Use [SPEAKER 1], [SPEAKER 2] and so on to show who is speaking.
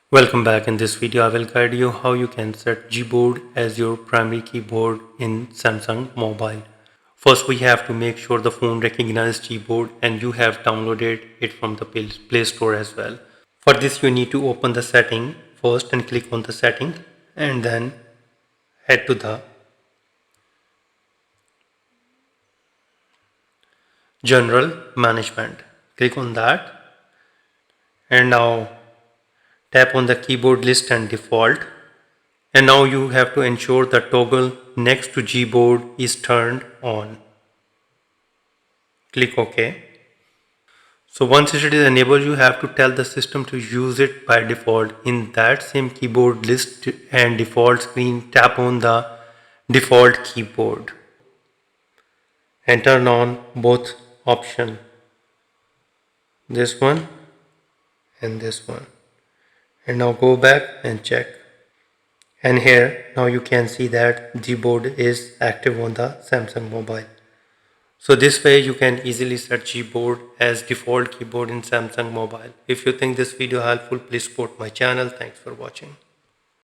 [SPEAKER 1] Welcome back. In this video, I will guide you how you can set Gboard as your primary keyboard in Samsung Mobile. First, we have to make sure the phone recognizes Gboard and you have downloaded it from the Play Store as well. For this, you need to open the setting first and click on the setting and then head to the General Management. Click on that and now tap on the keyboard list and default. And now you have to ensure the toggle next to Gboard is turned on. Click OK. So once it is enabled, you have to tell the system to use it by default. In that same keyboard list and default screen, tap on the default keyboard and turn on both options, this one and this one. And now go back and check. And here now you can see that Gboard is active on the Samsung Mobile. So this way you can easily set Gboard as default keyboard in Samsung Mobile. If you think this video helpful, please support my channel. Thanks for watching.